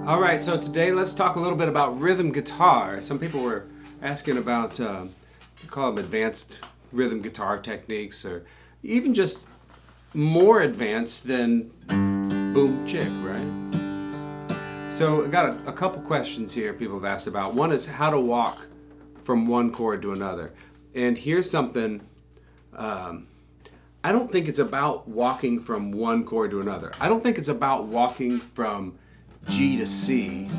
All right, so today let's talk a little bit about rhythm guitar. Some people were asking about, we call them advanced rhythm guitar techniques, or even just more advanced than boom chick, right? So I got a couple questions here people have asked about. One is how to walk from one chord to another. And here's something, I don't think it's about walking from one chord to another. I don't think it's about walking from G to C.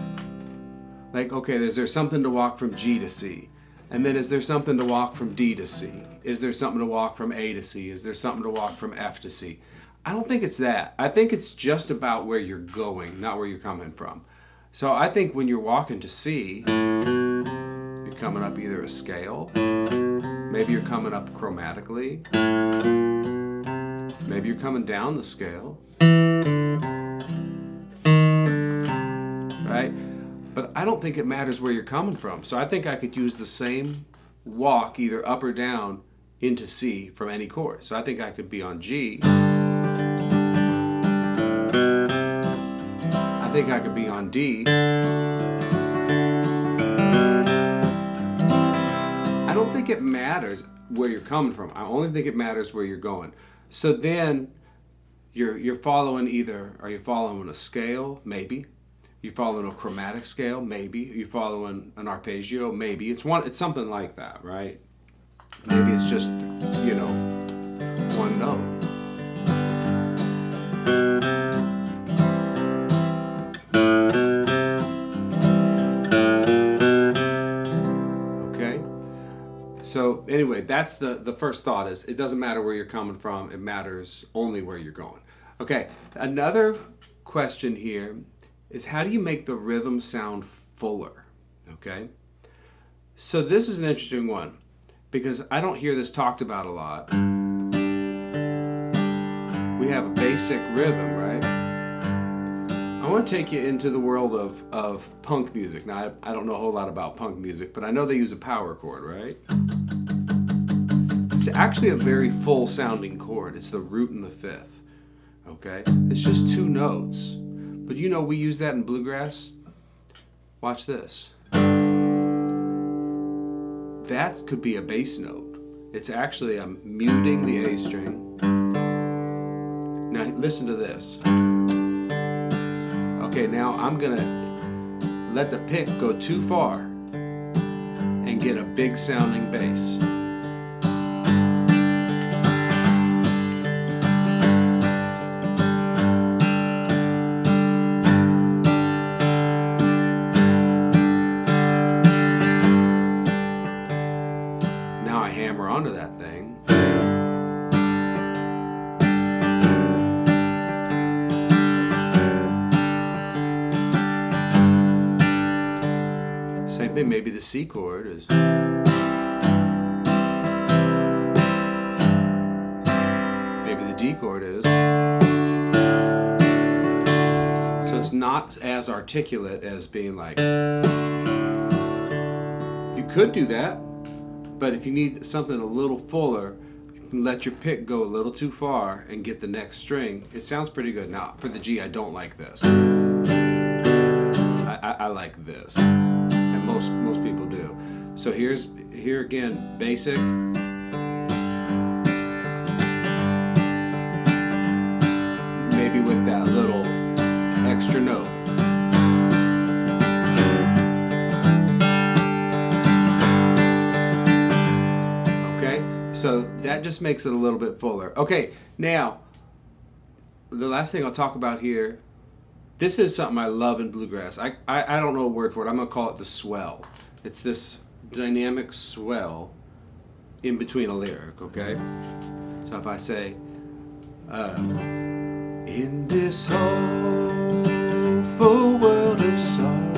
Like, okay, is there something to walk from G to C? And then is there something to walk from D to C? Is there something to walk from A to C? Is there something to walk from F to C? I don't think it's that. I think it's just about where you're going, not where you're coming from. So I think when you're walking to C, you're coming up either a scale, maybe you're coming up chromatically, maybe you're coming down the scale, right? But I don't think it matters where you're coming from. So I think I could use the same walk either up or down into C from any chord. So I think I could be on G. I think I could be on D. I don't think it matters where you're coming from. I only think it matters where you're going. So then you're following either, are you following a scale? Maybe. You following a chromatic scale? Maybe. You following an arpeggio? Maybe. It's something like that, right? Maybe it's just, one note. Okay? So anyway, that's the first thought is it doesn't matter where you're coming from, it matters only where you're going. Okay, another question here is how do you make the rhythm sound fuller? Okay? So this is an interesting one because I don't hear this talked about a lot. We have a basic rhythm, right? I want to take you into the world of punk music. Now, I don't know a whole lot about punk music, but I know they use a power chord, right? It's actually a very full sounding chord. It's the root and the fifth, okay? It's just two notes. But we use that in bluegrass. Watch this. That could be a bass note. It's actually I'm muting the A string. Now listen to this. Okay, now I'm gonna let the pick go too far and get a big sounding bass. Hammer onto that thing. Same thing, maybe the C chord is. Maybe the D chord is. So it's not as articulate as being like. You could do that. But if you need something a little fuller, you can let your pick go a little too far and get the next string. It sounds pretty good. Now, for the G, I don't like this. I like this. And most people do. So here again, basic. Maybe with that little extra note. So that just makes it a little bit fuller. Okay, now, the last thing I'll talk about here, this is something I love in bluegrass. I don't know a word for it. I'm going to call it the swell. It's this dynamic swell in between a lyric, okay? So if I say, in this awful world of sorrow.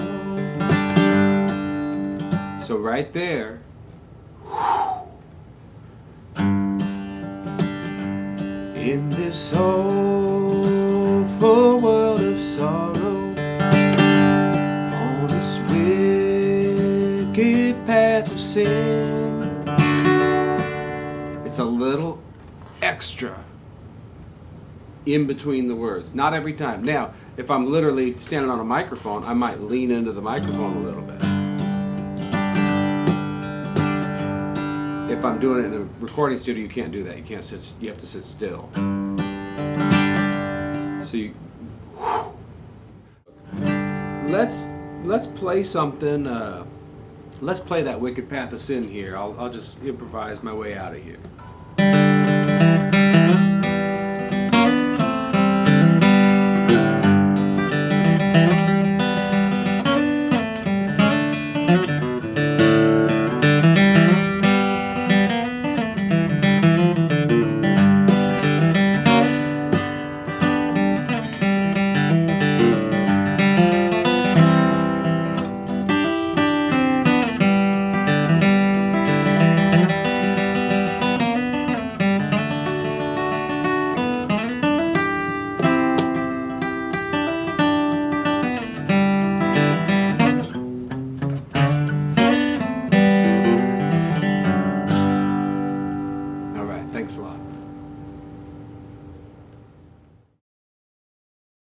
So right there, in this awful world of sorrow, on this wicked path of sin, it's a little extra in between the words. Not every time. Now, If I'm literally standing on a microphone, I might lean into the microphone a little bit. If I'm doing it in a recording studio, you can't do that. You can't sit. You have to sit still. So you. Let's play something. Let's play that Wicked Path of Sin here. I'll just improvise my way out of here.